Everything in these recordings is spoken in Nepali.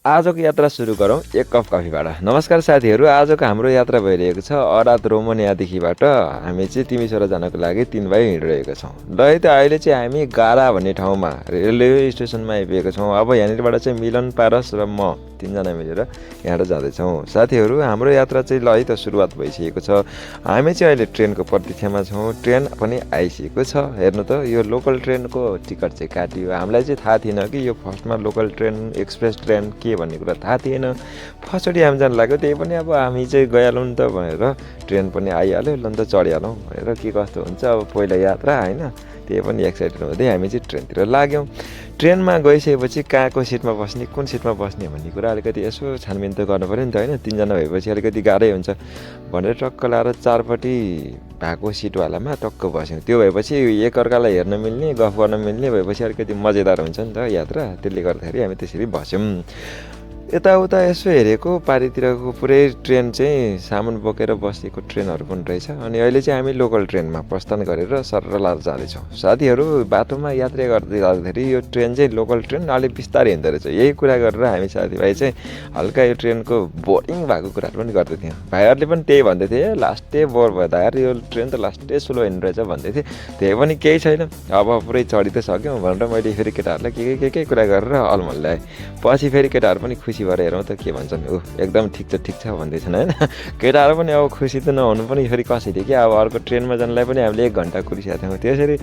आजको यात्रा सुरु गरौँ एक कप कफीबाट। नमस्कार साथीहरू, आजको हाम्रो यात्रा भइरहेको छ अरात रोमानियादेखिबाट। हामी चाहिँ तिमी छोरा जानको लागि 3 भाइ हिँडिरहेको छौँ। ल है त अहिले चाहिँ हामी गारा भन्ने ठाउँमा रेलवे स्टेसनमा आइपुगेको छौँ। अब यहाँनिरबाट चाहिँ मिलन, पारस र म 3 जना मिलेर यहाँबाट जाँदैछौँ। साथीहरू हाम्रो यात्रा चाहिँ ल है त सुरुवात भइसकेको छ। हामी चाहिँ अहिले ट्रेनको प्रतीक्षामा छौँ। ट्रेन पनि आइसकेको छ। हेर्नु त यो लोकल ट्रेनको टिकट चाहिँ काटियो। हामीलाई चाहिँ थाहा थिएन कि यो फर्स्टमा लोकल ट्रेन, एक्सप्रेस ट्रेन के भन्ने कुरा थाहा थिएन। फर्स्टचोटि हामी जानु लाग्यो, त्यही पनि अब हामी चाहिँ गइहालौँ नि त भनेर ट्रेन पनि आइहाल्यो। ल त चढिहालौँ भनेर के कस्तो हुन्छ अब पहिला यात्रा होइन, त्यही पनि एक्साइटेड हुँदै हामी चाहिँ ट्रेनतिर लाग्यौँ। ट्रेनमा गइसकेपछि कहाँको सिटमा बस्ने, कुन सिटमा बस्ने भन्ने कुरा अलिकति यसो छानबिन त गर्नु पऱ्यो नि त होइन। 3 जना भएपछि अलिकति गाह्रै हुन्छ भनेर टक्क लाएर 4पट्टि भएको सिटवालामा टक्क बस्यौँ। त्यो भएपछि एकअर्कालाई हेर्न मिल्ने, गफ गर्न मिल्ने भएपछि अलिकति मजेदार हुन्छ नि त यात्रा। त्यसले गर्दाखेरि हामी त्यसरी बस्यौँ। यताउता यसो हेरेको पारितिरको पुरै ट्रेन चाहिँ सामान बोकेर बसेको ट्रेनहरू पनि रहेछ। अनि अहिले चाहिँ हामी लोकल ट्रेनमा प्रस्थान गरेर सरलार जाँदैछौँ। साथीहरू बाटोमा यात्रा गर्दै जाँदाखेरि यो ट्रेन चाहिँ लोकल ट्रेन अलिक बिस्तारै हिँड्दो रहेछ। यही कुरा गरेर हामी साथीभाइ चाहिँ हल्का यो ट्रेनको बोरिङ भएको कुराहरू पनि गर्दै थियौँ। भाइहरूले पनि त्यही भन्दै थिए, लास्टै बोर भयो त यार, यो ट्रेन त लास्टै स्लो हिँड्दो रहेछ भन्दै थिए। त्यही पनि केही छैन, अब पुरै चढि त सक्यौँ भनेर मैले फेरि केटाहरूलाई के कुरा गरेर अलमल ल्याएँ। पछि फेरि केटाहरू पनि खुसी भएर हेरौँ त के भन्छन्। एकदम ठिक छ भन्दैछन् होइन। केटाहरू पनि अब खुसी त नहुनु पनि फेरि कसरी कि अब अर्को ट्रेनमा जानलाई पनि हामीले 1 घन्टा कुरिसकेका थियौँ। त्यसरी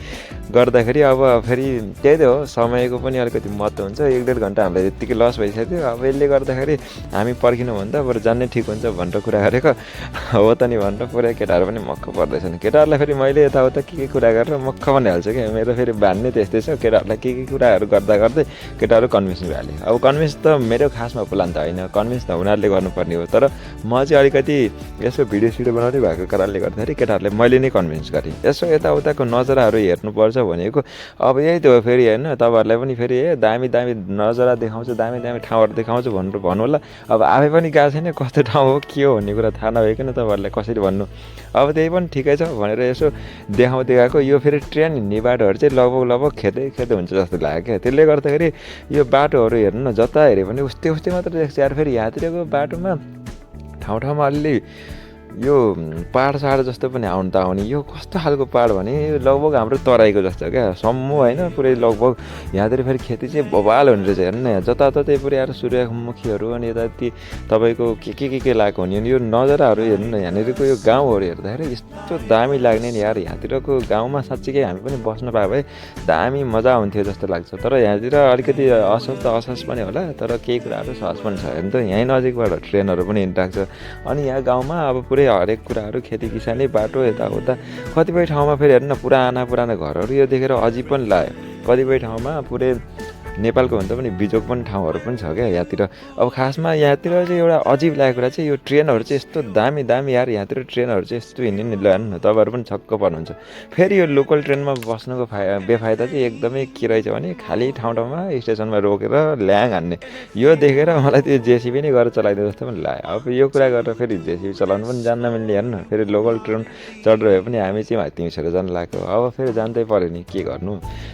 गर्दाखेरि अब फेरि त्यही त हो, समयको पनि अलिकति महत्त्व हुन्छ। 1-1.5 घन्टा हामीलाई यत्तिकै लस भइसकेको थियो। अब यसले गर्दाखेरि हामी पर्खिनुभन्दा बरु जान्नै ठिक हुन्छ भनेर कुरा गरेको हो त नि भनेर पुरै केटाहरू पनि मक्ख पर्दैछन्। केटाहरूलाई फेरि मैले यताउता के कुरा गरेर मक्ख भनिहाल्छु क्या। मेरो फेरि बान्ने त्यस्तै छ, केटाहरूलाई के कुराहरू गर्दा गर्दै केटाहरू कन्भिन्स भइहाल्यो। अब कन्भिन्स त मेरो खासमा प्लान त होइन, कन्भिन्स त उनीहरूले गर्नुपर्ने हो। तर म चाहिँ अलिकति यसो भिडियो सिडियो बनाउने भएको कारणले गर्दाखेरि केटाहरूले मैले नै कन्भिन्स गरेँ। यसो यताउताको नजराहरू हेर्नुपर्छ भनेको अब यही त हो। फेरि होइन तपाईँहरूलाई पनि फेरि दामी नजरा देखाउँछु, दामी ठाउँहरू देखाउँछु भनेर भन्नु होला। अब आफै पनि गएको छैन, कस्तो ठाउँ हो के हो भन्ने कुरा थाहा नभइकन तपाईँहरूलाई कसरी भन्नु। अब त्यही पनि ठिकै छ भनेर यसो देखाउँदै गएको। यो फेरि ट्रेन हिँड्ने बाटोहरू चाहिँ लगभग खेतै हुन्छ जस्तो लाग्यो क्या। त्यसले गर्दाखेरि यो बाटोहरू हेर्नु न, जता हेऱ्यो भने उस्तै मात्र देख्छ यार। फेरि यहाँतिरको बाटोमा ठाउँमा अलि यो पाहाड जस्तो पनि आउने। यो कस्तो खालको पाहाड भने लगभग हाम्रो तराईको जस्तो क्या, सम्मु होइन पुरै लगभग। यहाँतिर फेरि खेती चाहिँ बबाल हुने रहेछ। हेर्नु न यहाँ जताततै पुरै आएर सूर्यमुखीहरू अनि यताति तपाईँको के लगाएको हुने। यो नजराहरू हेर्नु न, यहाँनिरको यो गाउँहरू हेर्दाखेरि यस्तो दामी लाग्ने नि यार। यहाँतिरको गाउँमा साँच्चीकै हामी पनि बस्न पाए भए दामी मजा हुन्थ्यो जस्तो लाग्छ। तर यहाँतिर अलिकति असहज पनि होला, तर केही कुराहरू सहज पनि छ। हेर्नु त यहीँ नजिकबाट ट्रेनहरू पनि हिँडिरहेको छ। अनि यहाँ गाउँमा अब पुरै हरेक कुराहरू खेती किसानी बाटो यताउता। कतिपय ठाउँमा फेरि हेर्नु न पुराना घरहरू यो देखेर अझै पनि लाग्यो। कतिपय ठाउँमा पुरै नेपालको भन्दा पनि बिजोग पनि ठाउँहरू पनि छ क्या यहाँतिर। अब खासमा यहाँतिर चाहिँ एउटा अजिब लागेको कुरा चाहिँ यो ट्रेनहरू चाहिँ यस्तो दामी यार। यहाँतिर ट्रेनहरू चाहिँ यस्तो हिँड्ने नि, ल हेर्नु न तपाईँहरू पनि छक्क पर्नुहुन्छ। फेरि यो लोकल ट्रेनमा बस्नुको बेफाइदा चाहिँ एकदमै के रहेछ भने खाली ठाउँमा स्टेसनमा रोकेर ल्याङ हान्ने। यो देखेर मलाई त्यो जेसिबी नै गरेर चलाइदियो जस्तो पनि लाग्यो। अब यो कुरा गरेर फेरि जेसिबी चलाउनु पनि जान्न मिल्ने। हेर्नु न फेरि लोकल ट्रेन चढेर भए पनि हामी चाहिँ तिमी छोरा जानु लाग्यो। अब फेरि जान्दै पऱ्यो नि, के गर्नु।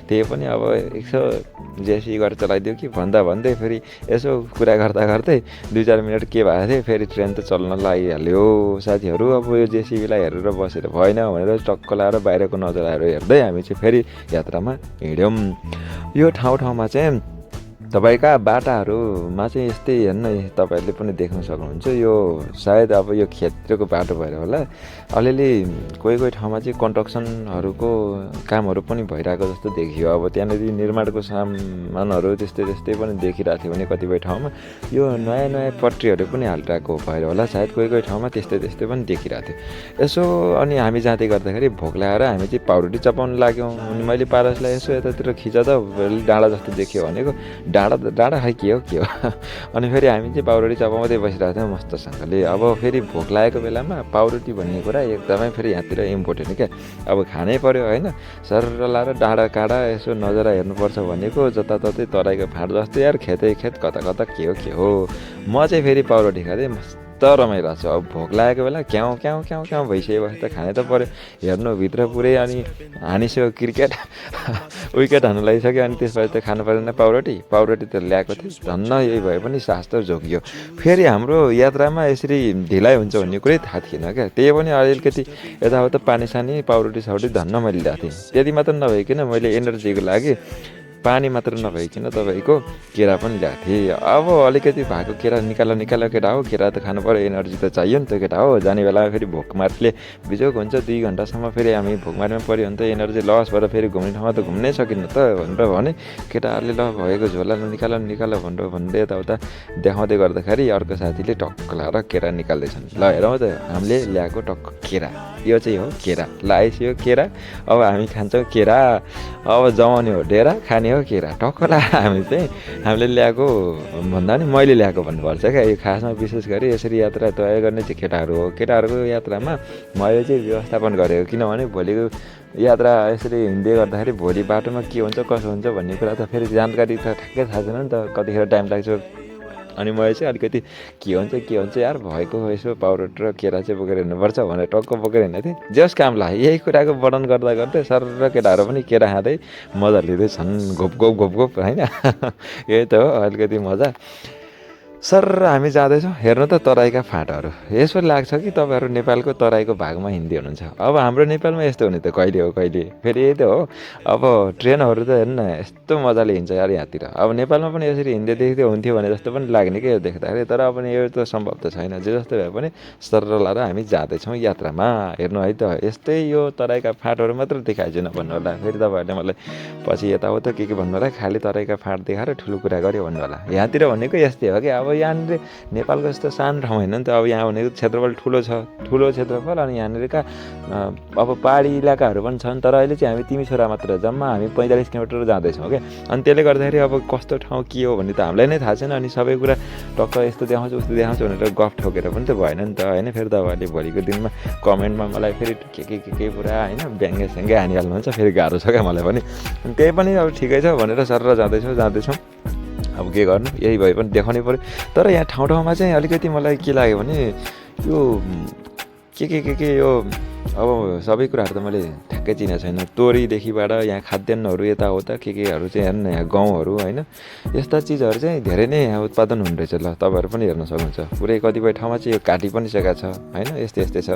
त्यही पनि अब यसो जेसिबी गरेर चलाइदियो कि भन्दै फेरि यसो कुरा गर्दै 2-4 मिनट के भएको थियो, फेरि ट्रेन त चल्न लागिहाल्यो। साथीहरू अब यो जेसिबीलाई हेरेर बसेर भएन भनेर टक्क लाएर बाहिरको नजराहरू हेर्दै हामी चाहिँ फेरि यात्रामा हिँड्यौँ। यो ठाउँमा चाहिँ तपाईँका बाटाहरूमा चाहिँ यस्तै हेर्नु तपाईँहरूले पनि देख्न सक्नुहुन्छ। यो सायद अब यो खेतको बाटो भएर होला, अलिअलि कोही ठाउँमा चाहिँ कन्स्ट्रक्सनहरूको कामहरू पनि भइरहेको जस्तो देखियो। अब त्यहाँनिर निर्माणको सामानहरू त्यस्तै पनि देखिरहेको थियो भने कतिपय ठाउँमा यो नयाँ पट्रीहरू पनि हालिरहेको भएर होला सायद। कोही ठाउँमा त्यस्तै पनि देखिरहेको थियो यसो। अनि हामी जाँदै गर्दाखेरि भोक लागेर हामी चाहिँ पाउरोटी चपाउन लाग्यौँ। अनि मैले पारसलाई यसो यतातिर खिचा त डाँडा जस्तो देखियो भनेको, डाँडा खै के हो अनि फेरि हामी चाहिँ पाउरोटी चपाउँदै बसिरहेको थियौँ मस्तसँगले। अब फेरि भोक लागेको बेलामा पाउरोटी भन्ने कुरा एकदमै फेरि यहाँतिर इम्पोर्टेन्ट क्या। अब खानै पर्यो होइन। सर लाएर डाँडा काँडा यसो नजरा हेर्नुपर्छ भनेको जताततै तराईको फाँट जस्तो यार, खेत कता के हो। म चाहिँ फेरि पाउरोटी खाँदै रमाइरहेको छु। अब भोक लागेको बेला क्याउ क्याउ क्याउ क्याउ भइसकेपछि त खानै त पऱ्यो। हेर्नु भित्र पुरै अनि हानिसक्यो क्रिकेट विकेट हान्नु लागिसक्यो अनि त्यसपछि त खानु परेन पाउरोटी त ल्याएको थिएँ। धन्न यही भए पनि सास त झोकियो। फेरि हाम्रो यात्रामा यसरी ढिलाइ हुन्छ भन्ने कुरै थाहा थिएन क्या। त्यही पनि अलिकति यताउता पानी सानी पाउरोटी साउरोटी धन्न मैले ल्याएको थिएँ। त्यति मात्र नभइकन मैले एनर्जीको लागि पानी मात्र नभइकन तपाईँको केरा पनि ल्याएको थिएँ। अब अलिकति भएको केरा निकाल केटा हो, केरा त खानु पऱ्यो, एनर्जी त चाहियो नि त केटा हो। जाने बेलामा फेरि भोकमारले बिजोग हुन्छ, 2 घन्टासम्म फेरि हामी भोकमारमा पऱ्यो भने त एनर्जी लस भएर फेरि घुम्ने ठाउँमा त घुम्नै सकिन्न त भनेर भने केटाहरूले ल भएको झोला निकाल भनेर भन्दै यताउता देखाउँदै गर्दाखेरि अर्को साथीले टक्क लाएर केरा निकाल्दैछन्। ल हेरौँ त हामीले ल्याएको टक्क केरा, यो चाहिँ हो केरा। ल आइसक्यो केरा, अब हामी खान्छौँ केरा, अब जमाउने हो डेरा, खाने हो केरा। टक्क हामीले ल्याएको भन्दा नि मैले ल्याएको भन्नुपर्छ क्या। यो खासमा विशेष गरी यसरी यात्रा तय गर्ने चाहिँ केटाहरू हो। केटाहरूको यात्रामा मैले चाहिँ व्यवस्थापन गरेको, किनभने भोलिको यात्रा यसरी हिँड्दै गर्दाखेरि भोलि बाटोमा के हुन्छ कसो हुन्छ भन्ने कुरा त फेरि जानकारी त ठ्याक्कै थाहा छैन नि त, कतिखेर टाइम लाग्छ। अनि मैले चाहिँ अलिकति के हुन्छ यार भएको यसो पाउरोटी र केरा चाहिँ बोकेर हिँड्नुपर्छ भनेर टक्क बोकेर हिँडेको थिएँ। जस काम लाग्यो। यही कुराको वर्णन गर्दै सर र केटाहरू पनि केरा खाँदै मजा लिँदैछन्, घोप होइन यही त हो अलिकति मजा। सर हामी जाँदैछौँ। हेर्नु त तराईका फाँटहरू। यसो लाग्छ कि तपाईँहरू नेपालको तराईको भागमा हिँड्दै हुनुहुन्छ। अब हाम्रो नेपालमा यस्तो हुने त कहिले हो कहिले, फेरि यही त हो। अब ट्रेनहरू त हेर्नु न यस्तो मजाले हिँड्छ यार यहाँतिर। अब नेपालमा पनि यसरी हिँड्दै देख्दै हुन्थ्यो भने जस्तो पनि लाग्ने क्या यो देख्दाखेरि, तर अब यो त सम्भव त छैन। जे जस्तो भए पनि सर लाएर हामी जाँदैछौँ यात्रामा। हेर्नु है त यस्तै यो तराईका फाँटहरू मात्र देखाइदिएन भन्नु होला। फेरि तपाईँहरूले मलाई पछि यताउता के भन्नु होला, खालि तराईका फाँट देखाएर ठुलो कुरा गर्यो भन्नु होला। यहाँतिर भनेको यस्तै हो कि अब यहाँनिर नेपालको यस्तो सानो ठाउँ होइन नि त। अब यहाँ भनेको क्षेत्रफल ठुलो क्षेत्रफल, अनि यहाँनिरका अब पहाडी इलाकाहरू पनि छन्। तर अहिले चाहिँ हामी तिमी छोरा मात्र, जम्मा हामी 45 किलोमिटर जाँदैछौँ क्या। अनि त्यसले गर्दाखेरि अब कस्तो ठाउँ के हो भन्ने त हामीलाई नै थाहा छैन। अनि सबै कुरा टक्क यस्तो देखाउँछु उस्तो देखाउँछु भनेर गफ ठोकेर पनि त भएन नि त होइन। फेरि तपाईँहरूले भोलिको दिनमा कमेन्टमा मलाई फेरि के पुरा होइन ब्याङ्गे हानिहाल्नुहुन्छ, फेरि गाह्रो छ क्या मलाई पनि। अनि त्यही पनि अब ठिकै छ भनेर सर जाँदैछौँ। अब के गर्नु, यही भए पनि देखाउनै पऱ्यो। तर यहाँ ठाउँमा चाहिँ अलिकति मलाई के लाग्यो भने यो के यो अब सबै कुराहरू त मैले ठ्याक्कै चिनेको छैन। तोरीदेखिबाट यहाँ खाद्यान्नहरू यताउता केहरू चाहिँ हेर्नु न, यहाँ गहुँहरू होइन, यस्ता चिजहरू चाहिँ धेरै नै यहाँ उत्पादन हुने रहेछ। ल तपाईँहरू पनि हेर्न सक्नुहुन्छ। पुरै कतिपय ठाउँमा चाहिँ यो काटी पनि सकेको छ होइन, यस्तै छ।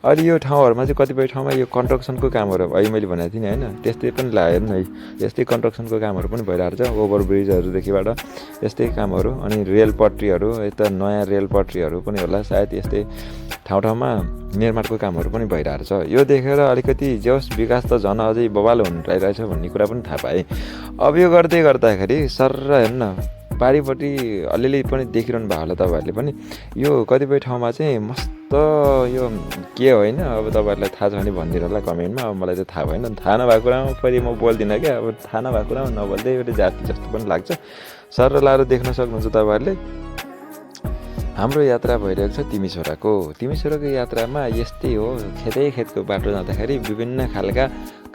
अहिले यो ठाउँहरूमा चाहिँ कतिपय ठाउँमा यो कन्स्ट्रक्सनको कामहरू अहिले मैले भनेको थिएँ नि होइन, त्यस्तै पनि हेर्नु है, यस्तै कन्स्ट्रक्सनको कामहरू पनि भइरहेको छ। ओभरब्रिजहरूदेखिबाट यस्तै कामहरू, अनि रेल पट्रीहरू, यता नयाँ रेल पट्रीहरू पनि होला सायद, यस्तै ठाउँमा निर्माणको कामहरू पनि भइरहेको छ। यो देखेर अलिकति जस विकास त झन् अझै बवाल हुन रहेछ भन्ने कुरा पनि थाहा पाएँ। अब यो गर्दाखेरि सर हेर्नु न पारिपट्टि अलिअलि पनि देखिरहनु भएको होला तपाईँहरूले पनि। यो कतिपय ठाउँमा चाहिँ मस्त यो के होइन, अब तपाईँहरूलाई थाहा छ भने भनिदिनु होला कमेन्टमा। अब मलाई चाहिँ थाहा भएन, थाहा नभएको कुरामा फेरि म बोल्दिनँ क्या। अब थाहा नभएको कुरामा नबोल्दै फेरि जाति जस्तो पनि लाग्छ। सर लाएर देख्न सक्नुहुन्छ तपाईँहरूले। हाम्रो यात्रा भइरहेको छ तिमी छोराको यात्रामा यस्तै हो। खेतको बाटो जाँदाखेरि विभिन्न खालका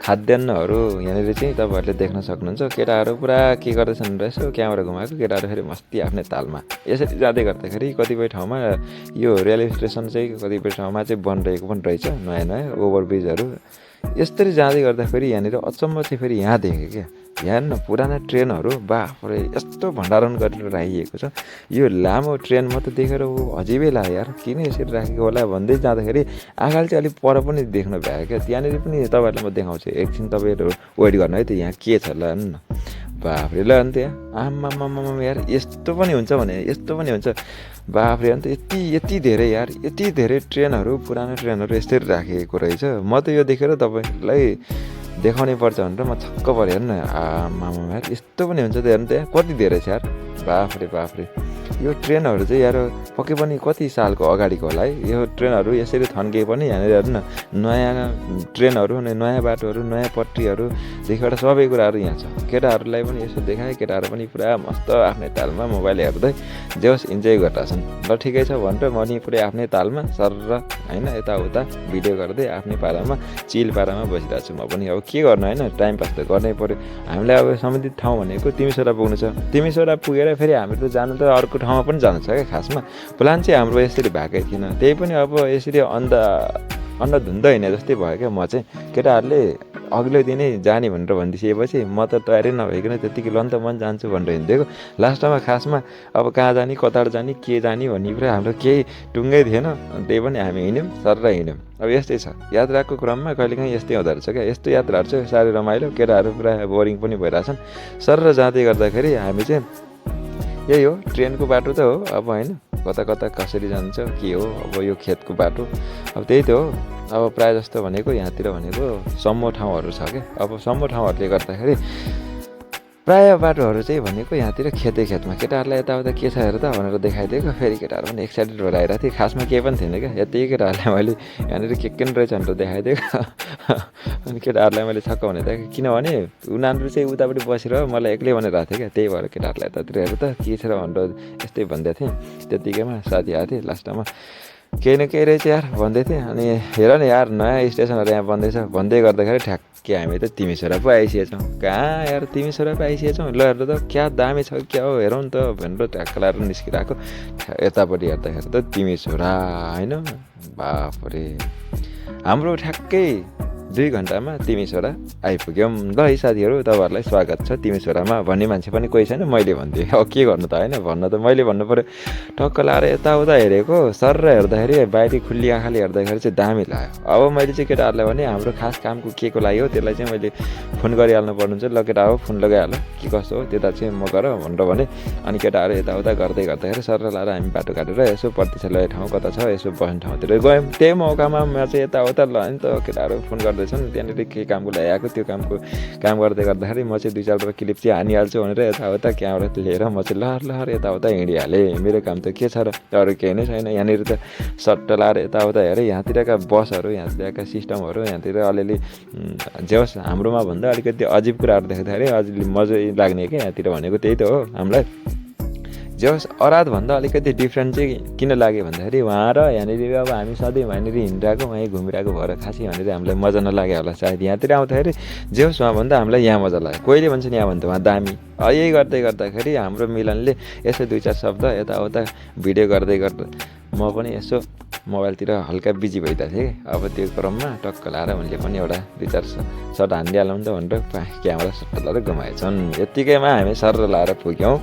खाद्यान्नहरू यहाँनिर चाहिँ तपाईँहरूले देख्न सक्नुहुन्छ। केटाहरू पुरा के गर्दैछन् रहेछ, क्यामेरा घुमाएको केटाहरू फेरि मस्ती आफ्नै तालमा यसरी जाँदै गर्दाखेरि कतिपय ठाउँमा यो रेलवे स्टेसन चाहिँ कतिपय ठाउँमा चाहिँ बनिरहेको पनि रहेछ, नयाँ ओभरब्रिजहरू। यसरी जाँदै गर्दाखेरि यहाँनिर अचम्म चाहिँ फेरि यहाँ देखेँ क्या। यहाँ न पुराना ट्रेनहरू बाफरे यस्तो भण्डारण गरेर राखिएको छ। यो लामो ट्रेन म त देखेर अजिबै लाग्यो यार, किन यसरी राखेको होला भन्दै जाँदाखेरि आगाल चाहिँ अलिक पर पनि देख्न भ्यायो क्या। त्यहाँनिर पनि तपाईँहरूलाई म देखाउँछु, एकछिन तपाईँहरू वेट गर्नु है त। यहाँ के छ ल हेर्नु न, बाफ्रे ल अन्त यहाँ आम्मामामा यार यस्तो पनि हुन्छ भने यस्तो पनि हुन्छ बाफ्रे। अन्त यति धेरै यार, यति धेरै ट्रेनहरू पुरानो ट्रेनहरू यसरी राखेको रहेछ। म त यो देखेर तपाईँलाई देखाउनै पर्छ भनेर म छक्क पऱ्यो। हेर्नु न आमामा यार यस्तो पनि हुन्छ त। हेर्नु त यहाँ कति धेरै छ यार, बाफ्रे। यो ट्रेनहरू चाहिँ यार पक्कै पनि कति सालको अगाडिको होला है। यो ट्रेनहरू यसरी थन्के पनि यहाँनिर हेर्नु न, नयाँ ट्रेनहरू अनि नयाँ बाटोहरू नयाँ पट्रीहरूदेखिबाट सबै कुराहरू यहाँ छ। केटाहरूलाई पनि यसो देखाएँ, केटाहरू पनि पुरा मस्त आफ्नै तालमा मोबाइल हेर्दै जेहोस् इन्जोय गरिरहेछन्। ल ठिकै छ भनेर म नि पुरै आफ्नै तालमा सर होइन यताउता भिडियो गर्दै आफ्नै पारामा चिल पारामा बसिरहेको छु म पनि। अब के गर्नु होइन, टाइम पास त गर्नै पऱ्यो। हामीलाई अब सम्बन्धित ठाउँ भनेको तिमी छोरा पुग्नु छ। तिमी छोरा पुगेर फेरि हामीहरू जानु त अर्को ठाउँ ठाउँमा पनि जानु छ क्या खासमा। प्लान चाहिँ हाम्रो यसरी भएकै थिएन, त्यही पनि अब यसरी अन्धधुन्द हिँडे जस्तै भयो क्या। म चाहिँ केटाहरूले अघिल्लो दिनै जाने भनेर भनिदिएपछि म त तयारी नभइकन त्यतिकै ल त म जान्छु भनेर हिँडिदिएको। लास्टमा खासमा अब कहाँ जाने, कताबाट जाने, के जाने भन्ने कुरा हाम्रो केही टुङ्गै थिएन। त्यही पनि हामी हिँड्यौँ, सर हिँड्यौँ। अब यस्तै छ यात्राको क्रममा, कहिलेकाहीँ यस्तै हुँदो रहेछ क्या। यस्तो यात्राहरू चाहिँ साह्रै रमाइलो, केटाहरू पुरा बोरिङ पनि भइरहेछन्। सर जाँदै गर्दाखेरि हामी चाहिँ यही हो, ट्रेनको बाटो त हो अब होइन, कता कता कसरी जान्छ के हो, अब यो खेतको बाटो अब त्यही त हो। अब प्रायः जस्तो भनेको यहाँतिर भनेको सम्मो ठाउँहरू छ क्या। अब सम्मो ठाउँहरूले गर्दाखेरि प्रायः बाटोहरू चाहिँ भनेको यहाँतिर खेतमा केटाहरूलाई यताउता के छ हेर त भनेर देखाइदिएको। फेरि केटाहरू पनि एक्साइटेड भएर आइरहेको थियो। खासमा केही पनि थिएन क्या, यति केटाहरूलाई मैले यहाँनिर के रहेछ भनेर देखाइदिएको। अनि केटाहरूलाई मैले छक्क भने त, किनभने उनीहरू चाहिँ उतापट्टि बसेर मलाई एक्लै भनिरहेको थियो क्या। त्यही भएर केटाहरूलाई यतातिर हेर त के छ र भनेर यस्तै भन्दै थिएँ। त्यत्तिकैमा साथी आएको थिएँ, लास्टमा केही न केही रहेछ यार भन्दै थिएँ। अनि हेर न यार नयाँ स्टेसनहरू यहाँ बन्दैछ भन्दै गर्दाखेरि ठ्याक्कै हामी त तिमीसोरा पो आइसकेछौँ। कहाँ यार तिमीसोरा पो आइसकेछौँ, ल हेर्नु त क्या दामी छ क्या हो हेरौँ त भनेर ठ्याक्क लाएर निस्किरहेको। यतापट्टि हेर्दाखेरि त तिमीसोरा होइन, बाफरे हाम्रो ठ्याक्कै 2 घन्टामा तिमीसोरा आइपुग्यौँ। ल है साथीहरू, तपाईँहरूलाई स्वागत छ तिमीसोरामा भन्ने मान्छे पनि कोही छैन, मैले भन्थेँ। अब के गर्नु त होइन, भन्न त मैले भन्नु पऱ्यो। टक्क लाएर यताउता हेरेको, सर हेर्दाखेरि बाहिरी खुल्ली आँखाले हेर्दाखेरि चाहिँ दामी लाग्यो। अब मैले चाहिँ केटाहरूलाई भने हाम्रो खास कामको के को लागि हो त्यसलाई चाहिँ मैले फोन गरिहाल्नु पर्नु हुन्छ। ल केटा हो फोन लगाइहाल, के कस्तो हो त्यता चाहिँ म गर भनेर भने। अनि केटाहरू यताउता गर्दै गर्दाखेरि सर लाएर हामी बाटो काटेर यसो प्रतिक्षालय ठाउँ कता छ यसो बस्ने ठाउँतिर गयौँ। त्यही मौकामा म चाहिँ यताउता ल नि त केटाहरू फोन गर्दैछन्, त्यहाँनिर के कामको लागि आएको त्यो काम गर्दै गर्दाखेरि म चाहिँ 2-4 क्लिप चाहिँ हानिहाल्छु भनेर यताउता क्यामेरा लिएर म चाहिँ लहर यताउता हिँडिहालेँ। मेरो काम त के छ र, अरू केही नै छैन। यहाँनिर त सट्ट लाएर यताउता हेरेँ, यहाँतिरका बसहरू, यहाँतिरका सिस्टमहरू, यहाँतिर अलिअलि जे होस् हाम्रोमा भन्दा अलिकति अजिब कुराहरू देख्दाखेरि अझै मजा लाग्ने क्या। यहाँतिर भनेको त्यही त हो हामीलाई। जे होस् अराधभन्दा अलिकति डिफ्रेन्ट चाहिँ किन लाग्यो भन्दाखेरि उहाँ र यहाँनिर अब हामी सधैँ यहाँनिर हिँडिरहेको वहीँ घुमिरहेको भएर खासै यहाँनिर हामीलाई मजा नलाग्यो होला सायद। यहाँतिर आउँदाखेरि जे होस् उहाँभन्दा हामीलाई यहाँ मजा लाग्यो। कोहीले भन्छन् यहाँ भन्दा उहाँ दामी। यही गर्दै गर्दाखेरि हाम्रो मिलनले यसो 2-4 शब्द यताउता भिडियो गर्दै म पनि यसो मोबाइलतिर हल्का बिजी भइरहेको थिएँ। अब त्यो क्रममा टक्क लाएर उनले पनि एउटा 2-4 सर्ट हानिदिइहालौँ त भनेर क्यामेरा सट्ट लाएर घुमाएछन्। यत्तिकैमा हामी सर लाएर पुग्यौँ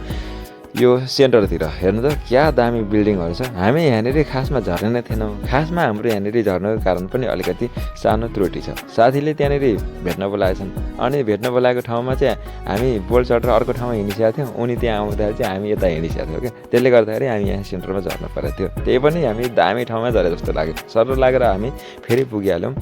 यो सेन्टरतिर। हेर्नु त क्या दामी बिल्डिङहरू छ। हामी यहाँनिर खासमा झर्ने नै थिएनौँ। खासमा हाम्रो यहाँनिर झर्नको कारण पनि अलिकति सानो त्रुटि छ। साथीले त्यहाँनिर भेट्न बोलाएछन्, अनि भेट्न बोलाएको ठाउँमा चाहिँ हामी बोल चढेर अर्को ठाउँमा हिँडिसकेको थियौँ। उनी त्यहाँ आउँदाखेरि चाहिँ हामी यता हिँडिसकेको थियौँ क्या। त्यसले गर्दाखेरि हामी यहाँ सेन्टरमा झर्न परेको थियो। त्यही पनि हामी दामी ठाउँमा झरे जस्तो लाग्यो। सर लागेर हामी फेरि पुगिहाल्यौँ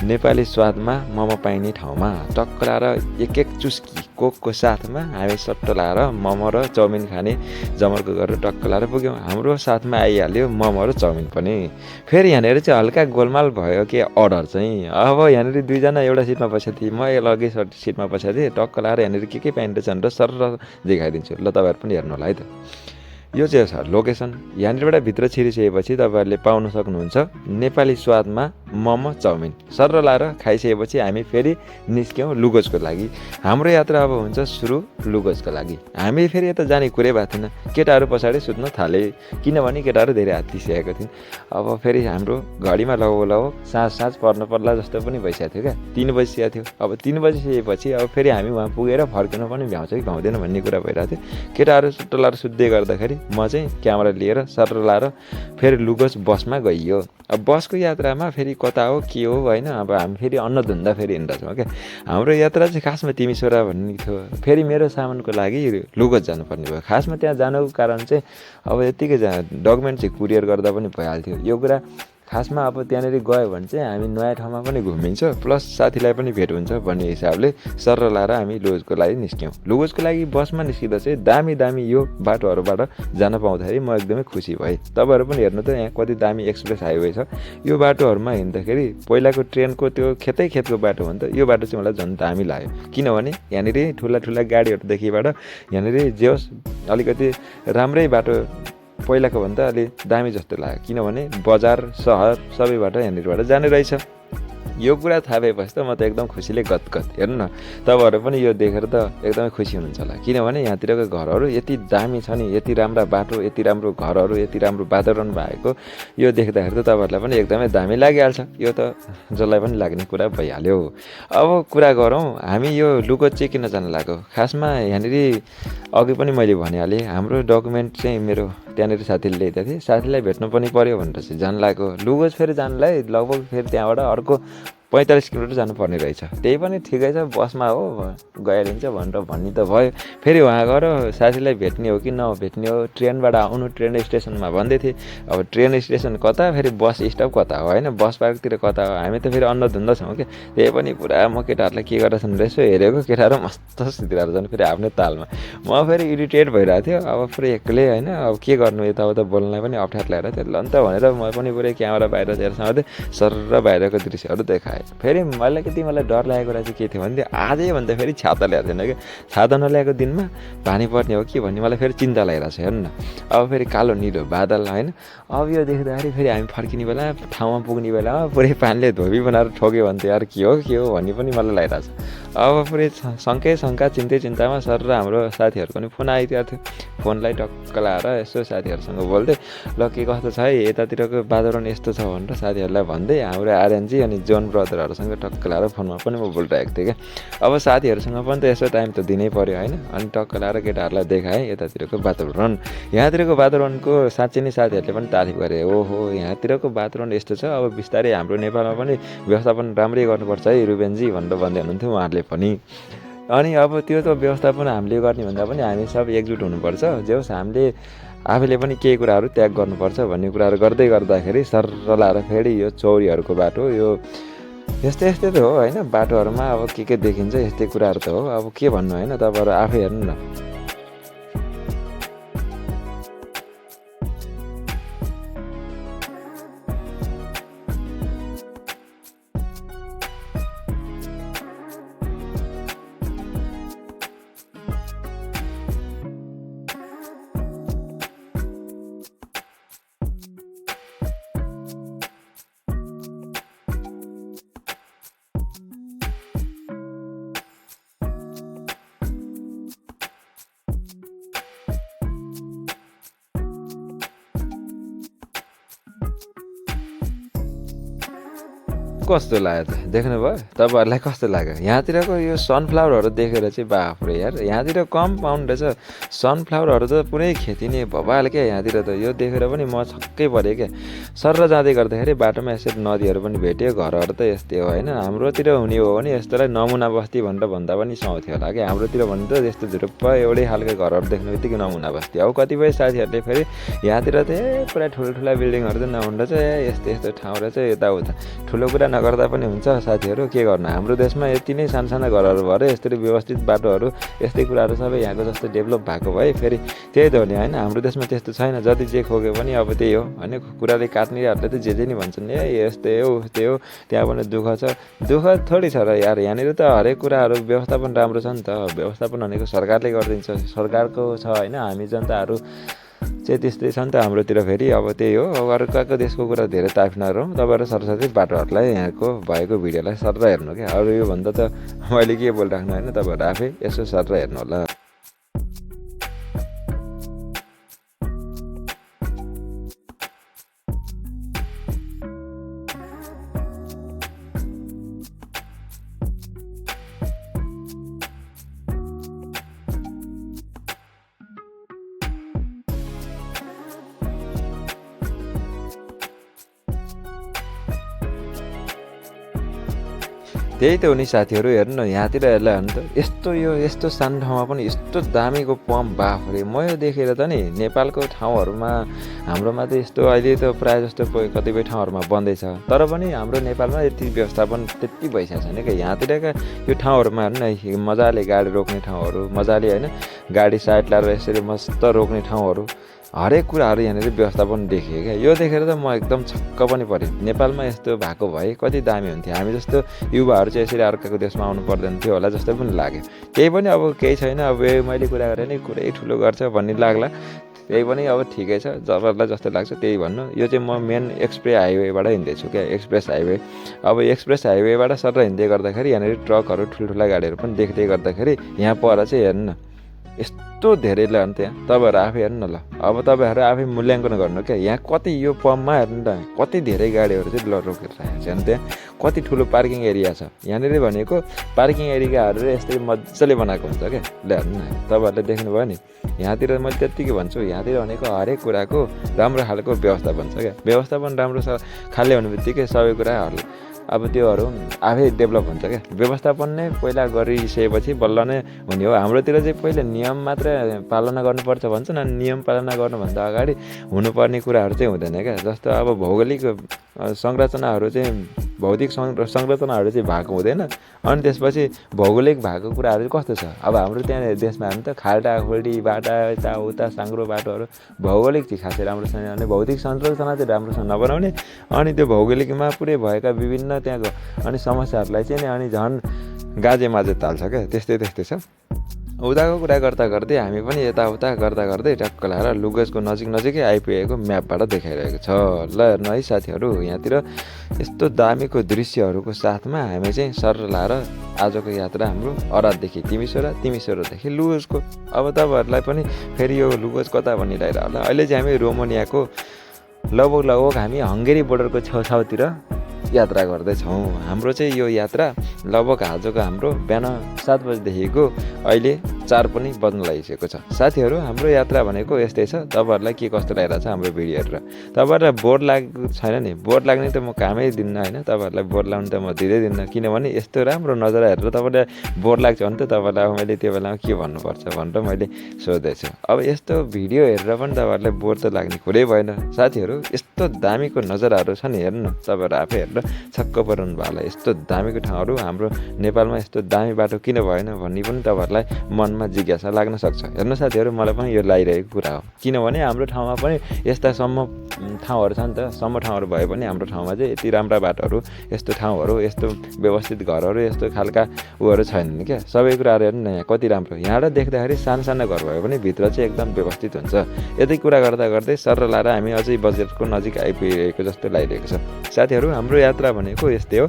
नेपाली स्वादमा मोमो पाइने ठाउँमा। टक्क लाएर एक चुस्की कोकको साथमा हामी सट्ट लाएर मोमो र चाउमिन खाने जमर्को गरेर टक्क लाएर पुग्यौँ। हाम्रो साथमा आइहाल्यो मोमो र चाउमिन पनि। फेरि यहाँनिर चाहिँ हल्का गोलमाल भयो कि अर्डर चाहिँ। अब यहाँनिर 2 जना एउटा सिटमा बसेको थिएँ, म अलग्गै सिटमा बसेको थिएँ। टक्क लाएर यहाँनिर के पाइँदो रहेछ भनेर सर देखाइदिन्छु, ल तपाईँहरू पनि हेर्नु होला है त। यो चाहिँ छ लोकेसन। यहाँनिरबाट भित्र छिरिसकेपछि तपाईँहरूले पाउन सक्नुहुन्छ नेपाली स्वादमा मोमो चाउमिन। सर लाएर खाइसकेपछि हामी फेरि निस्क्यौँ लुगोजको लागि। हाम्रो यात्रा अब हुन्छ सुरु लुगोजको लागि। हामी फेरि यता जाने कुरै भएको थिएन। केटाहरू पछाडि सुत्न थाले, किनभने केटाहरू धेरै हात्तिसकेको थिइन्। अब फेरि हाम्रो घडीमा लगभग साँझ पर्न पर्ला जस्तो पनि भइसकेको थियो क्या। 3 बजिसकेको थियो। अब 3 बजिसकेपछि अब फेरि हामी उहाँ पुगेर फर्किनु पनि भ्याउँछ कि भ्याउँदैन भन्ने कुरा भइरहेको थियो। केटाहरू सुत्त लाएर सुत्दै गर्दाखेरि म चाहिँ क्यामेरा लिएर सर लाएर फेरि लुगोज बसमा गइयो। अब बसको यात्रामा फेरि कता हो के हो होइन, अब हामी फेरि अन्नधुन्दा फेरि हिँड्छौँ क्या। हाम्रो यात्रा चाहिँ खासमा तिमीसोरा भन्ने थियो। फेरि मेरो सामानको लागि लुगोज जानुपर्ने भयो। खासमा त्यहाँ जानुको कारण चाहिँ अब यत्तिकै डकुमेन्ट चाहिँ कुरियर गर्दा पनि भइहाल्थ्यो। यो कुरा खासमा अब त्यहाँनिर गयो भने चाहिँ हामी नयाँ ठाउँमा पनि घुमिन्छ, प्लस साथीलाई पनि भेट हुन्छ भन्ने हिसाबले सर लाएर हामी लुगोजको लागि निस्क्यौँ। लुगोजको लागि बसमा निस्किँदा चाहिँ दामी यो बाटोहरूबाट जान पाउँदाखेरि म एकदमै खुसी भएँ। तपाईँहरू पनि हेर्नु त यहाँ कति दामी एक्सप्रेस हाइवे छ। यो बाटोहरूमा हिँड्दाखेरि पहिलाको ट्रेनको त्यो खेतको बाटो हो नि त, यो बाटो चाहिँ मलाई झन् दामी लाग्यो। किनभने यहाँनिर ठुला गाडीहरूदेखिबाट यहाँनिर जे होस् अलिकति राम्रै बाटो पहिलाको भन्दा अलि दामी जस्तो लाग्यो। किनभने बजार सहर सबैबाट यहाँनिरबाट जाने रहेछ। यो कुरा थाहा भएपछि त म त एकदम खुसीले गदगद। हेर्नु न, तपाईँहरू पनि यो देखेर त एकदमै खुसी हुनुहुन्छ होला, किनभने यहाँतिरको घरहरू यति दामी छ नि, यति राम्रा बाटो, यति राम्रो घरहरू, यति राम्रो वातावरण भएको यो देख्दाखेरि त तपाईँहरूलाई पनि एकदमै दामी लागिहाल्छ। यो त जसलाई पनि लाग्ने कुरा भइहाल्यो। अब कुरा गरौँ हामी यो लुकोचे किन जान लाग्यो। खासमा यहाँनिर अघि पनि मैले भनिहालेँ, हाम्रो डकुमेन्ट चाहिँ मेरो त्यहाँनिर साथीले ल्याइदिएको थिएँ, साथीलाई भेट्नु पनि पऱ्यो भनेर चाहिँ जान लाग्यो। लुगोच फेरि जानलाई लगभग फेरि त्यहाँबाट अर्को 45 किलोमिटर जानुपर्ने रहेछ। त्यही पनि ठिकै छ, बसमा हो गइहालिन्छ भनेर भन्ने त भयो। फेरि वहाँ गएर साथीलाई भेट्ने हो कि नभेट्ने हो, ट्रेनबाट आउनु ट्रेन स्टेसनमा भन्दै थिएँ। अब ट्रेन स्टेसन कता, फेरि बस स्टप कता हो होइन, बस पार्कतिर कता हो, हामी त फेरि अन्नधुन्द छौँ क्या। त्यही पनि पुरा म केटाहरूलाई के गरेछन् रहेछ हेरेको, केटाहरू मस्त सिद्धिरहेको छन् फेरि आफ्नै तालमा। म फेरि इरिटेट भइरहेको थियो, अब पुरै एक्लै होइन, अब के गर्नु, यताउता बोल्नलाई पनि अप्ठ्यारो लागेर थियो। ल त भनेर म पनि पुरै क्यामेरा बाहिर लिएर समातेँ, सर बाहिरको दृश्यहरू देखाएँ। फेरि मलाई डर लागेको कुरा चाहिँ के थियो भने आजै भन्दा फेरि छाता ल्याएको थिएन क्या। छाता नल्याएको दिनमा पानी पर्ने हो कि भन्ने मलाई फेरि चिन्ता लागिरहेको छ। हेर्नु न, अब फेरि कालो निलो बादल होइन। अब यो देख्दाखेरि फेरि हामी फर्किने बेला, ठाउँमा पुग्ने बेलामा पुरै पानीले धोबी बनाएर ठोक्यो भने त यार के हो भन्ने पनि मलाई लागिरहेको छ। अब पुरै शङ्का चिन्तामा सर र हाम्रो साथीहरूको पनि फोन आइदिएको थियो। फोनलाई टक्क लाएर यसो साथीहरूसँग बोल्दै, ल के कस्तो छ है, यतातिरको वातावरण यस्तो छ भनेर साथीहरूलाई भन्दै हाम्रो आर्यनजी अनि जोन ब्रदरहरूसँग टक्क लाएर फोनमा पनि म बोलिरहेको थिएँ क्या। अब साथीहरूसँग पनि त यसो टाइम त दिनै पऱ्यो होइन। अनि टक्क लाएर केटाहरूलाई देखाएँ यतातिरको वातावरण। यहाँतिरको वातावरणको साँच्चै नै साथीहरूले पनि तारिफ गरे, ओहो यहाँतिरको वातावरण यस्तो छ, अब बिस्तारै हाम्रो नेपालमा पनि व्यवस्थापन राम्रै गर्नुपर्छ है रुबेनजी भनेर भन्दै हुनुहुन्थ्यो उहाँहरूले पनि। अनि अब त्यो त व्यवस्थापन हामीले गर्ने भन्दा पनि हामी सब एकजुट हुनुपर्छ। जे होस् हामीले आफैले पनि केही कुराहरू त्याग गर्नुपर्छ भन्ने कुराहरू गर्दै गर्दाखेरि सर लाएर फेरि यो चौरीहरूको बाटो यो यस्तै त हो होइन। बाटोहरूमा अब के देखिन्छ यस्तै कुराहरू त हो। अब के भन्नु होइन, तपाईँहरू आफै हेर्नु न। कस्तो लाग्यो त देख्नुभयो, तपाईँहरूलाई कस्तो लाग्यो? यहाँतिरको यो सनफ्लावरहरू देखेर चाहिँ बाफ्रे यार, यहाँतिर कम पाउनु रहेछ सनफ्लावरहरू त पुरै खेती नै भवाल क्या यहाँतिर त। यो देखेर पनि म छक्कै परेँ क्या। सर जाँदै गर्दाखेरि बाटोमा यसरी नदीहरू पनि भेट्यो, घरहरू त यस्तै हो होइन। हाम्रोतिर हुने हो भने यस्तोलाई नमुना बस्ती भनेर भन्दा पनि सुहाउँथ्यो होला क्या। हाम्रोतिर भने त यस्तो झुरुप्प एउटै खालको घरहरू देख्ने बित्तिकै नमुना बस्ती। अब कतिपय साथीहरूले फेरि यहाँतिर त पुरा ठुल्ठुला बिल्डिङहरू त नहुँदा चाहिँ यस्तो ठाउँ रहेछ यताउता। ठुलो कुरा नगर्दा पनि हुन्छ साथीहरू, के गर्नु, हाम्रो देशमा यति नै साना घरहरू भएर यसरी व्यवस्थित बाटोहरू यस्तै कुराहरू सबै यहाँको जस्तो डेभलप भएको भए फेरि त्यही त हो नि होइन। हाम्रो देशमा त्यस्तो छैन, जति जे खोग्यो पनि अब त्यही हो होइन। कुराले काट्नेहरूले त जे नि भन्छन्, यस्तै हो उस्तै हो, त्यहाँ पनि दुःख छ। दुःख थोरै छ र यार, यहाँनिर त हरेक कुराहरू व्यवस्थापन राम्रो छ नि त। व्यवस्थापन भनेको सरकारले गरिदिन्छ, सरकारको छ होइन। हामी जनताहरू चाहिँ त्यस्तै छ नि त हाम्रोतिर। फेरि अब त्यही हो, अब अर्काको देशको कुरा धेरै तारिफ नगरौँ। तपाईँहरू सरस्वती बाटोहरूलाई यहाँको भएको भिडियोलाई सर हेर्नु क्या। अरू यो भन्दा त मैले के बोलिराख्नु होइन, तपाईँहरू आफै यसो सर हेर्नु होला। त्यही त हो नि साथीहरू, हेर्नु न यहाँतिर हेर्ला भने त यस्तो सानो ठाउँमा पनि यस्तो दामीको पम्प बाफ्रे। म यो देखेर त नि नेपालको ठाउँहरूमा हाम्रोमा त यस्तो अहिले त प्रायः जस्तो कतिपय ठाउँहरूमा बन्दैछ, तर पनि हाम्रो नेपालमा यति व्यवस्थापन त्यति भइसकेको छैन क्या। यहाँतिरका यो ठाउँहरूमा हेर्नु न, मजाले गाडी रोक्ने ठाउँहरू, मजाले होइन गाडी साइड लाएर यसरी मस्त रोक्ने ठाउँहरू, हरेक कुराहरू यहाँनिर व्यवस्थापन देखेँ क्या। यो देखेर त म एकदम छक्क पनि परेँ। नेपालमा यस्तो भएको भए कति दामी हुन्थ्यो। हामी जस्तो युवाहरू चाहिँ यसरी अर्काको देशमा आउनु पर्दैन थियो होला जस्तो पनि लाग्यो। केही पनि अब केही छैन, अब मैले कुरा गरेँ नि कुरै ठुलो गर्छ भन्ने लाग्ला। त्यही पनि अब ठिकै छ, जबरलाई जस्तो लाग्छ त्यही भन्नु। यो चाहिँ म मेन एक्सप्रेस हाइवेबाट हिँड्दैछु क्या, एक्सप्रेस हाइवे। अब एक्सप्रेस हाइवेबाट सर हिँड्दै गर्दाखेरि यहाँनिर ट्रकहरू ठुल्ठुला गाडीहरू पनि देख्दै गर्दाखेरि यहाँ पर चाहिँ हेर्नु न यस्तो धेरै ल नि त्यहाँ। तपाईँहरू आफै हेर्नु न ल, अब तपाईँहरू आफै मूल्याङ्कन गर्नु क्या। यहाँ कति यो पम्पमा हेर्नु त कति धेरै गाडीहरू चाहिँ रोकेर राखेको छ अनि त्यहाँ कति ठुलो पार्किङ एरिया छ। यहाँनिर भनेको पार्किङ एरियाहरू यस्तै मजाले बनाएको हुन्छ क्या। ल हेर्नु न, तपाईँहरूले देख्नुभयो नि। यहाँतिर मैले त्यत्तिकै भन्छु, यहाँतिर भनेको हरेक कुराको राम्रो खालको व्यवस्थापन छ क्या। व्यवस्थापन राम्रो छ खाले हुने बित्तिकै सबै कुराहरू अब त्योहरू आफै डेभलप हुन्छ क्या। व्यवस्थापन नै पहिला गरिसकेपछि बल्ल नै हुने हो। हाम्रोतिर चाहिँ पहिला नियम मात्र पालना गर्नुपर्छ भन्छन्, अनि नियम पालना गर्नुभन्दा अगाडि हुनुपर्ने कुराहरू चाहिँ हुँदैन क्या। जस्तो अब भौगोलिक संरचनाहरू चाहिँ भौतिक संरचनाहरू चाहिँ भएको हुँदैन, अनि त्यसपछि भौगोलिक भएको कुराहरू चाहिँ कस्तो छ। अब हाम्रो त्यहाँ देशमा हामी त खाल्टा खुल्टी बाटा यताउता साङ्ग्रो बाटोहरू भौगोलिक चाहिँ खासै राम्रो छैन भने भौतिक संरचना चाहिँ राम्रोसँग नबनाउने, अनि त्यो भौगोलिकमा पुरै भएका विभिन्न त्यहाँको अनि समस्याहरूलाई चाहिँ अनि झन् गाजे माझे ताल्छ क्या। त्यस्तै छ। उदाको कुरा गर्दा गर्दै हामी पनि यताउता गर्दा गर्दै टक्क लाएर लुगेजको नजिकै आइपुगेको म्यापबाट देखाइरहेको छ। ल हेर्नु है साथीहरू, यहाँतिर यस्तो दामीको दृश्यहरूको साथमा हामी चाहिँ सर लाएर आजको यात्रा हाम्रो अराधदेखि तिमीसोरादेखि लुगेजको। अब तपाईँहरूलाई पनि फेरि यो लुगेज कता भनिरहेर होला। अहिले चाहिँ हामी रोमानियाको लगभग हामी हङ्गेरी बोर्डरको छेउछाउतिर यात्रा गर्दैछौँ। हाम्रो चाहिँ यो यात्रा लगभग आजको हाम्रो बिहान 7 बजीदेखिको अहिले 4 पनि बज्न लागिसकेको छ। साथीहरू हाम्रो यात्रा भनेको यस्तै छ। तपाईँहरूलाई के कस्तो लागिरहेको छ हाम्रो भिडियो हेरेर। तपाईँहरूलाई बोर लागेको छैन नि? बोर लाग्ने त म कामै दिन्न होइन, तपाईँहरूलाई बोर लाग्नु त म दिँदै दिन्न। किनभने यस्तो राम्रो नजरा हेरेर तपाईँलाई बोर लाग्छ भने त तपाईँलाई अब मैले त्यो बेलामा के भन्नुपर्छ भनेर मैले सोच्दैछु। अब यस्तो भिडियो हेरेर पनि तपाईँहरूलाई बोर त लाग्ने कुरै भएन। साथीहरू यस्तो दामीको नजराहरू छ नि, हेर्नु न, तपाईँहरू आफै हेरेर छक्क पर्नु होला। यस्तो दामीको ठाउँहरू हाम्रो नेपालमा यस्तो दामी बाटो किन भएन भन्ने पनि तपाईँहरूलाई मनमा जिज्ञासा लाग्न सक्छ। हेर्नु साथीहरू, मलाई पनि यो लागिरहेको कुरा हो। किनभने हाम्रो ठाउँमा पनि यस्ता ठाउँहरू छ नि त। ठाउँहरू भए पनि हाम्रो ठाउँमा चाहिँ यति राम्रा बाटोहरू, यस्तो ठाउँहरू, यस्तो व्यवस्थित घरहरू, यस्तो खालका उहरू छैनन् क्या। सबै कुराहरू हेर्नु न यहाँ कति राम्रो। यहाँबाट देख्दाखेरि सानो घर भए पनि भित्र चाहिँ एकदम व्यवस्थित हुन्छ। यतै कुरा गर्दा गर्दै सर लाएर हामी अझै बजेटको नजिक आइपुगेको जस्तो लागिरहेको छ। साथीहरू हाम्रो यात्रा भनेको यस्तै हो।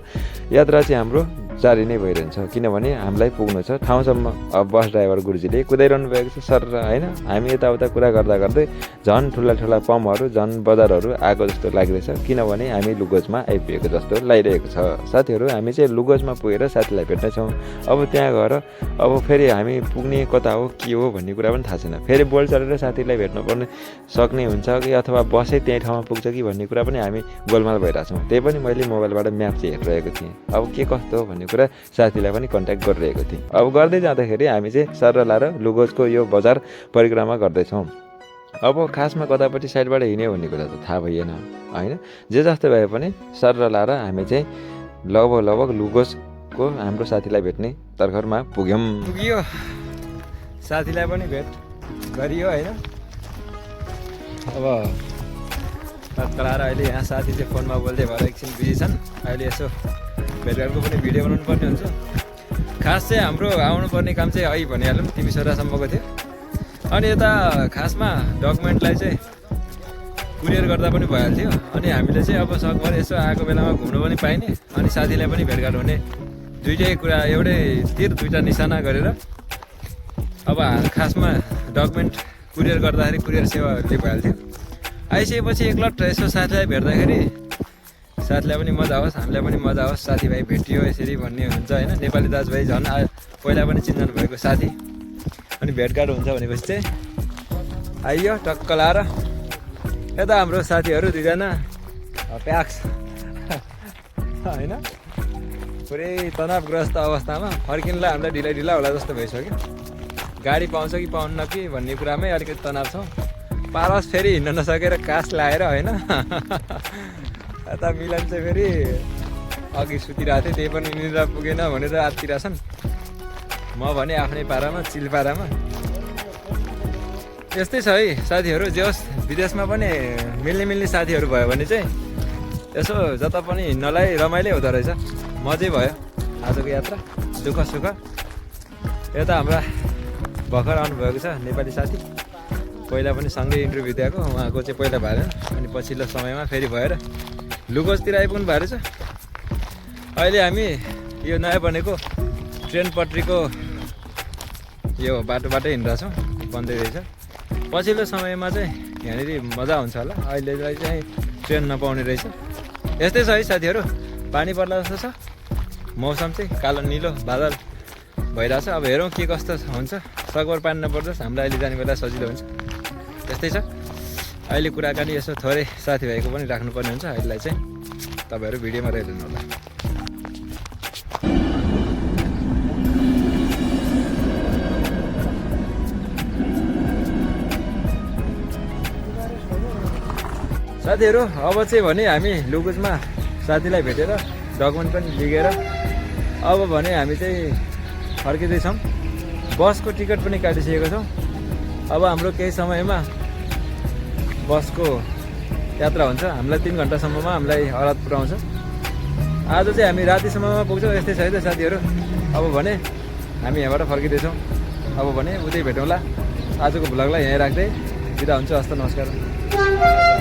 यात्रा चाहिँ हाम्रो जारी नै भइरहन्छ, किनभने हामीलाई पुग्नु छ ठाउँसम्म। अब बस ड्राइभर गुरुजीले कुदाइरहनु भएको छ सर होइन। हामी यताउता कुरा गर्दा गर्दै झन् ठुला पम्पहरू, झन् बजारहरू आएको जस्तो लाग्दैछ, किनभने हामी लुगेजमा आइपुगेको जस्तो लागिरहेको छ। साथीहरू हामी चाहिँ लुगेजमा पुगेर साथीलाई भेट्नेछौँ। अब त्यहाँ गएर अब फेरि हामी पुग्ने कता हो के हो भन्ने कुरा पनि थाहा छैन। फेरि बोल्ड चढेर साथीलाई भेट्नुपर्ने सक्ने हुन्छ कि अथवा बसै त्यही ठाउँमा पुग्छ कि भन्ने कुरा पनि हामी गोलमाल भइरहेछौँ। त्यही पनि मैले मोबाइलबाट म्याप चाहिँ हेरिरहेको थिएँ। अब के कस्तो हो भन्ने कुरा साथीलाई पनि कन्ट्याक्ट गरिरहेको थिएँ। अब गर्दै जाँदाखेरि हामी चाहिँ सर लाएर लुगेजको यो बजार परिक्रमा गर्दैछौँ। अब खासमा कतापट्टि साइडबाट हिँड्यो भन्ने कुरा त थाहा भइएन होइन। जे जस्तो भए पनि सर लाएर हामी चाहिँ लगभग लुगेजको हाम्रो साथीलाई भेट्ने तर्खरमा पुग्यो। साथीलाई पनि भेट गरियो होइन। अब तत्काल अहिले यहाँ साथी चाहिँ फोनमा बोल्दै भएर एकछिन बिजी छन्। अहिले यसो भेटघाटको पनि भिडियो बनाउनु पर्ने हुन्छ। खास चाहिँ हाम्रो आउनुपर्ने काम चाहिँ अहिले भनिहालौँ तिमीसोरासम्मको थियो। अनि यता खासमा डकुमेन्टलाई चाहिँ कुरियर गर्दा पनि भइहाल्थ्यो। अनि हामीले चाहिँ अब सकभर यसो आएको बेलामा घुम्नु पनि पाइने, अनि साथीलाई पनि भेटघाट हुने, दुइटै कुरा एउटै तिर दुईवटा निशाना गरेर अब खासमा डकुमेन्ट कुरियर गर्दाखेरि कुरियर सेवाहरूले भइहाल्थ्यो। आइसकेपछि एकलट यसो साथीलाई भेट्दाखेरि साथीलाई पनि मजा होस्, हामीलाई पनि मजा होस्, साथीभाइ भेटियो यसरी भन्ने हुन्छ होइन। नेपाली दाजुभाइ झन् पहिला पनि चिन्जानु भएको साथी, अनि भेटघाट हुन्छ भनेपछि चाहिँ आइयो टक्क लाएर। यता हाम्रो साथीहरू दुईजना प्याक्स होइन, पुरै तनावग्रस्त अवस्थामा फर्किनुलाई हामीलाई ढिला होला जस्तो भइसक्यो। गाडी पाउँछ कि पाउन्न कि भन्ने कुरामै अलिकति तनाव छ। पारस फेरि हिँड्न नसकेर कास लाएर होइन। यता मिलन चाहिँ फेरि अघि सुतिरहेको थिएँ, त्यही पनि निद्रा पुगेन भनेर आत्तिरहेछन्। म भने आफ्नै पारामा चिल पारामा। यस्तै छ है साथीहरू। जे होस् विदेशमा पनि मिल्ने साथीहरू भयो भने चाहिँ यसो जता पनि हिँड्नलाई रमाइलो हुँदो रहेछ। मजै भयो आजको यात्रा, दुःख सुख। यता हाम्रा भर्खर आउनुभएको छ नेपाली साथी, पहिला पनि सँगै इन्टरभ्यू दिएको, उहाँको चाहिँ पहिला भएन, अनि पछिल्लो समयमा फेरि भएर लुकोजतिर आइपुग्नु भएको छ। अहिले हामी यो नयाँ बनेको ट्रेन पट्रीको यो बाटोबाटै हिँडिरहेछौँ, बन्दै रहेछ। पछिल्लो समयमा चाहिँ यहाँनिर मजा हुन्छ होला, अहिले चाहिँ ट्रेन नपाउने रहेछ। यस्तै छ है साथीहरू, पानी पर्ला जस्तो छ, मौसम चाहिँ कालो निलो बादल भइरहेछ। अब हेरौँ के कस्तो हुन्छ, सकभर पानी नपर्दोस्, हामीलाई अहिले जाने बेला सजिलो हुन्छ। त्यस्तै छ, अहिले कुराकानी यसो थोरै साथीभाइको पनि राख्नुपर्ने हुन्छ। अहिलेलाई चाहिँ तपाईँहरू भिडियोमा रहिदिनु होला। साथीहरू अब चाहिँ भने हामी लुकुजमा साथीलाई भेटेर डकुमेन्ट पनि लिएर अब भने हामी चाहिँ फर्किँदैछौँ। बसको टिकट पनि काटिसकेको छौँ। अब हाम्रो केही समयमा बसको यात्रा हुन्छ, हामीलाई 3 घन्टासम्ममा हामीलाई अरात पुऱ्याउँछ। आज चाहिँ हामी रातिसम्ममा पुग्छौँ। यस्तै छ है त साथीहरू, अब भने हामी यहाँबाट फर्किँदैछौँ। अब भने उतै भेटौँला। आजको भ्लगलाई यहीँ राख्दै बिदा हुन्छु। हस्त नमस्कार।